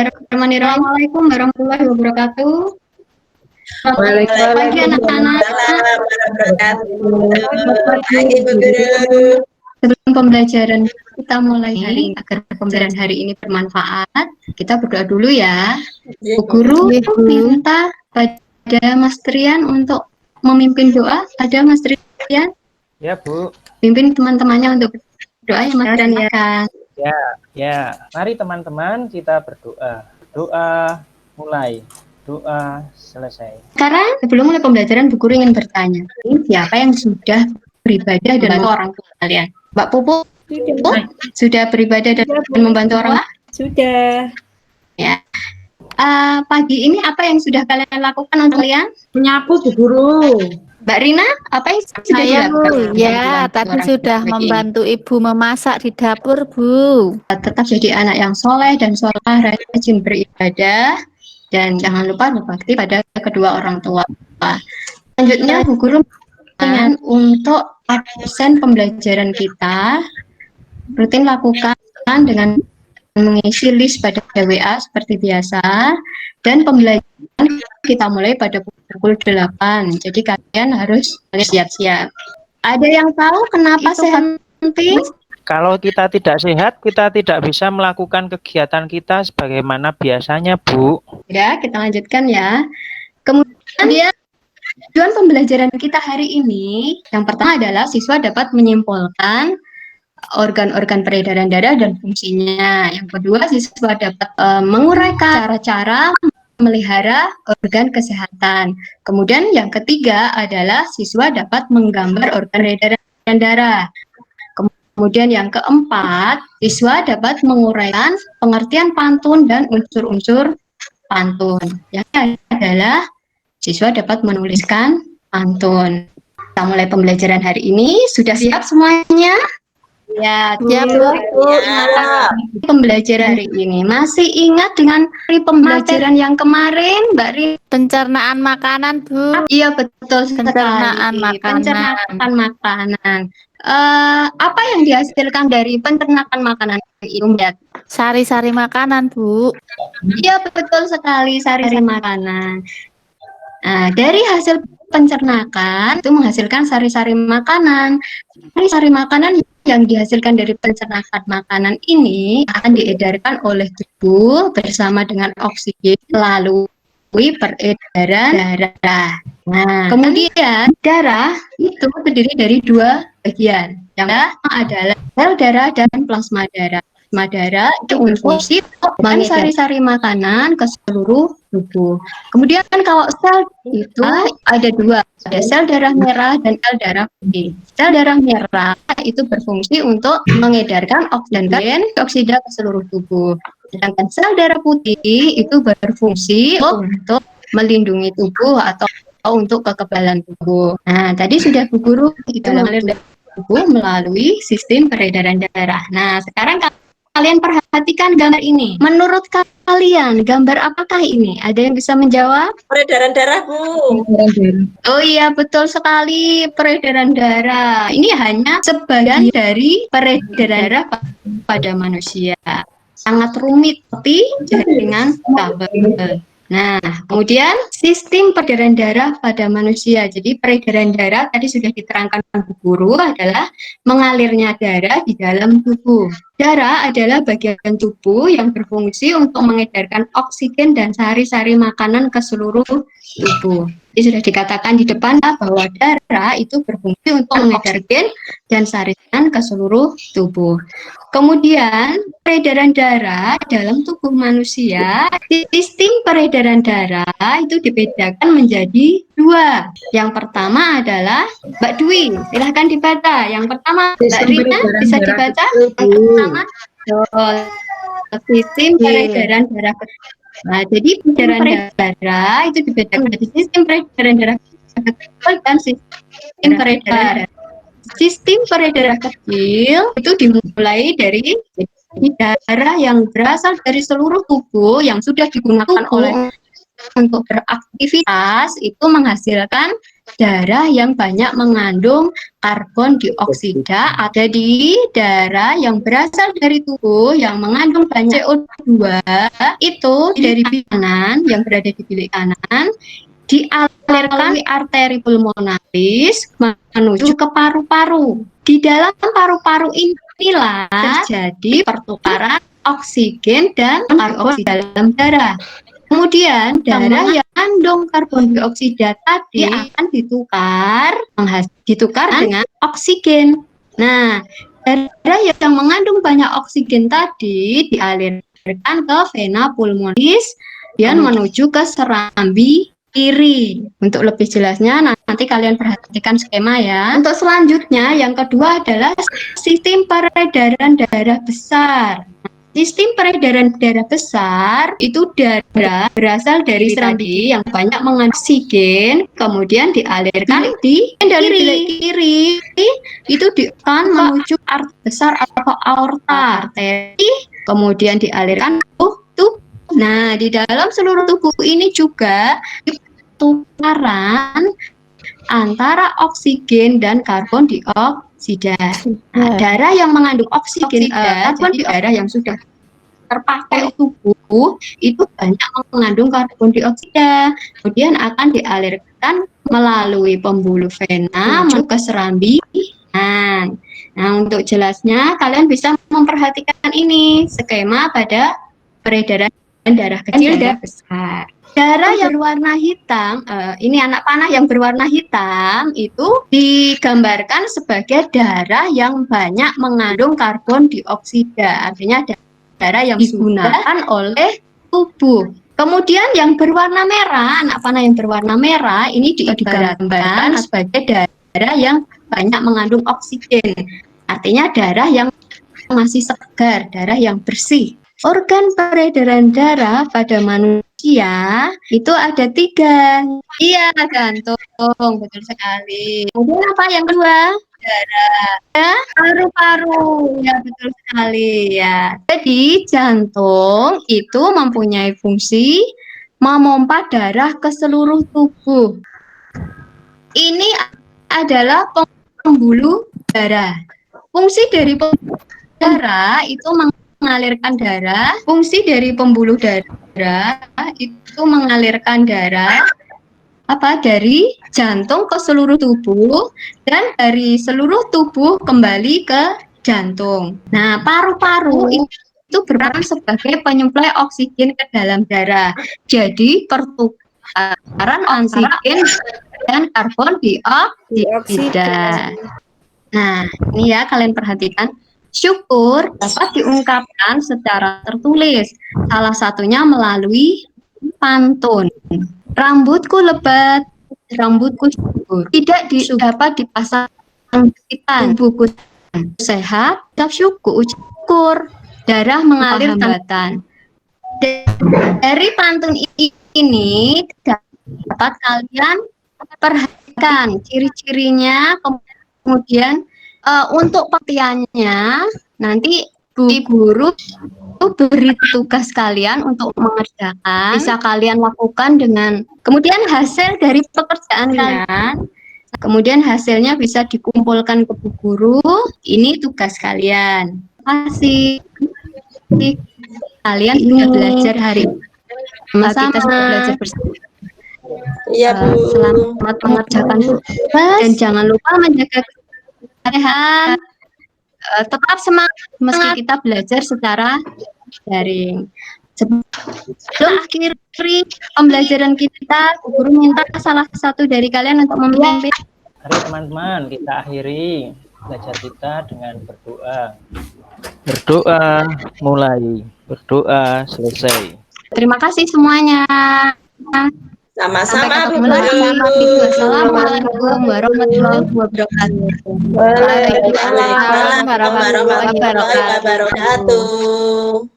Bismillahirrahmanirrahim. Assalamualaikum warahmatullahi wabarakatuh. Selamat pagi anak-anak. Selamat pagi Bu Guru. Sebelum pembelajaran kita mulai hari ini, agar pembelajaran hari ini bermanfaat, kita berdoa dulu ya. Bu Guru minta pada Mas Trian untuk memimpin doa. Ada Mas Trian? Ya Bu. Pimpin teman-temannya untuk berdoa ya Mas Trian ya. Ya. Mari teman-teman kita berdoa. Doa mulai. Doa selesai. Sekarang sebelum mulai pembelajaran, Bu Guru ingin bertanya. Siapa yang sudah beribadah dan membantu orang tua kalian? Mbak Pupu sudah beribadah dan membantu orang tua? Sudah. Ya. Pagi ini apa yang sudah kalian lakukan untuk kalian? Menyapu Bu Guru. Mbak Rina, apa yang sudah dilakukan? Ya, tadi sudah membantu ibu memasak di dapur, Bu. Tetap jadi anak yang soleh dan sholah, rajin beribadah, dan jangan lupa berbakti pada kedua orang tua. Selanjutnya, Bu Guru untuk absen pembelajaran kita, rutin lakukan dengan mengisi list pada WA seperti biasa, dan pembelajaran kita mulai pada pukul 8. Jadi kalian harus siap-siap. Ada yang tahu kenapa sehat penting? Kalau kita tidak sehat, kita tidak bisa melakukan kegiatan kita sebagaimana biasanya, Bu. Ya, kita lanjutkan ya. Kemudian tujuan pembelajaran kita hari ini, yang pertama adalah siswa dapat menyimpulkan organ-organ peredaran darah dan fungsinya. Yang kedua, siswa dapat menguraikan cara-cara memelihara organ kesehatan. Kemudian yang ketiga adalah siswa dapat menggambar organ peredaran darah. Kemudian yang keempat, siswa dapat menguraikan pengertian pantun dan unsur-unsur pantun. Yang adalah siswa dapat menuliskan pantun. Kita mulai pembelajaran hari ini. Sudah siap semuanya? Ya, pembelajaran hari ini masih ingat dengan pembelajaran yang kemarin, Mbak Rin? Pencernaan makanan, Bu. Iya, betul sekali. Pencernaan makanan. Apa yang dihasilkan dari pencernaan makanan itu, Mbak? Sari-sari makanan, Bu. Iya, betul sekali, sari-sari makanan. Dari hasil pencernaan itu menghasilkan sari-sari makanan. Sari-sari makanan yang dihasilkan dari pencernaan makanan ini akan diedarkan oleh tubuh bersama dengan oksigen melalui peredaran darah. Nah, kemudian darah itu terdiri dari dua bagian. Yang adalah sel darah dan plasma darah. Plasma darah itu berfungsi mengedarkan sari-sari makanan ke seluruh tubuh. Kemudian kalau sel itu ada dua, ada sel darah merah dan sel darah putih. Sel darah merah itu berfungsi untuk mengedarkan oksida ke seluruh tubuh. Sedangkan sel darah putih itu berfungsi untuk melindungi tubuh atau untuk kekebalan tubuh. Nah, tadi sudah Bu Guru itu mengalir dari tubuh melalui sistem peredaran darah. Nah, sekarang kalian perhatikan gambar ini. Menurut kalian, gambar apakah ini? Ada yang bisa menjawab? Peredaran darah, Bu. Oh iya, betul sekali, peredaran darah. Ini hanya sebagian dari peredaran darah pada manusia. Sangat rumit, tapi jaringan kabel. Nah, kemudian sistem peredaran darah pada manusia. Jadi peredaran darah tadi sudah diterangkan Bu Guru adalah mengalirnya darah di dalam tubuh. Darah adalah bagian tubuh yang berfungsi untuk mengedarkan oksigen dan sari-sari makanan ke seluruh tubuh. Jadi sudah dikatakan di depan bahwa darah itu berfungsi untuk mengedarkan dan sari-sari ke seluruh tubuh. Kemudian peredaran darah dalam tubuh manusia, sistem peredaran darah itu dibedakan menjadi dua. Yang pertama adalah Mbak Dwi, silahkan dibaca. Yang pertama Mbak Rina, bisa dibaca? Yang pertama sistem peredaran darah. Nah, jadi peredaran darah itu dibedakan menjadi sistem peredaran darah kecil dan sistem peredaran darah. Sistem peredaran kecil itu dimulai dari darah yang berasal dari seluruh tubuh yang sudah digunakan oleh untuk beraktivitas itu menghasilkan darah yang banyak mengandung karbon dioksida ada di darah yang berasal dari tubuh yang mengandung banyak CO2 itu dari bilik kanan yang berada di bilik kanan dialirkan melalui arteri pulmonalis menuju ke paru-paru. Di dalam paru-paru inilah terjadi pertukaran oksigen dan karbon di dalam darah. Kemudian darah yang mengandung karbon dioksida tadi akan ditukar dengan oksigen. Nah, darah yang mengandung banyak oksigen tadi dialirkan ke vena pulmonalis dan menuju ke serambi kiri. Untuk lebih jelasnya nanti kalian perhatikan skema ya. Untuk selanjutnya yang kedua adalah sistem peredaran darah besar. Sistem peredaran darah besar itu darah berasal dari serambi yang banyak mengandung oksigen, kemudian dialirkan di dari kiri itu akan menuju arteri besar atau aorta, arteri, kemudian dialirkan tubuh. Nah, di dalam seluruh tubuh ini juga tukaran antara oksigen dan karbon dioksida. Nah, darah yang mengandung oksigen karbon darah yang sudah terpakai tubuh itu banyak mengandung karbon dioksida. Kemudian akan dialirkan melalui pembuluh vena menuju ke serambi. Nah, untuk jelasnya kalian bisa memperhatikan ini skema pada peredaran darah kecil dan besar. Darah yang berwarna hitam, ini anak panah yang berwarna hitam itu digambarkan sebagai darah yang banyak mengandung karbon dioksida. Artinya darah yang digunakan oleh tubuh. Kemudian yang berwarna merah, anak panah yang berwarna merah ini digambarkan sebagai darah yang banyak mengandung oksigen. Artinya darah yang masih segar, darah yang bersih. Organ peredaran darah pada manusia itu ada 3. Iya, jantung, betul sekali. Kemudian apa yang kedua? Darah. Ya, paru-paru, ya betul sekali ya. Jadi jantung itu mempunyai fungsi memompa darah ke seluruh tubuh. Ini adalah pembuluh darah. Fungsi dari pembuluh darah itu mengalirkan darah, fungsi dari pembuluh darah itu mengalirkan darah dari jantung ke seluruh tubuh dan dari seluruh tubuh kembali ke jantung. Nah, paru-paru itu berperan sebagai penyuplai oksigen ke dalam darah. Jadi pertukaran oksigen dan karbon dioksida. Nah, ini ya kalian perhatikan. Syukur dapat diungkapkan secara tertulis, salah satunya melalui pantun. Rambutku lebat, rambutku subur, tidak dapat dipasang hitam, tubuhku sehat, tak syukur, darah mengalir hambatan. Dari pantun ini dapat kalian perhatikan ciri-cirinya, kemudian untuk pengertiannya nanti Bu Guru beri tugas kalian untuk mengerjakan, bisa kalian lakukan dengan kemudian hasil dari pekerjaan kalian, kemudian hasilnya bisa dikumpulkan ke Bu Guru. Ini tugas kalian. Terima kasih kalian sudah belajar hari ini. Kita sudah belajar bersama. Iya, Bu. Selamat mengerjakan tugas dan jangan lupa menjaga kesehatan. Tetap semangat meski kita belajar secara daring. Sebelum akhiri pembelajaran kita, Bu Guru minta salah satu dari kalian untuk memimpin. Mari teman-teman, kita akhiri belajar kita dengan berdoa. Berdoa mulai, berdoa selesai. Terima kasih semuanya. Sama-sama, Bu Sampai ketemu lagi. Guru. Wassalamualaikum warahmatullahi wabarakatuh. Waalaikumsalam warahmatullahi wabarakatuh.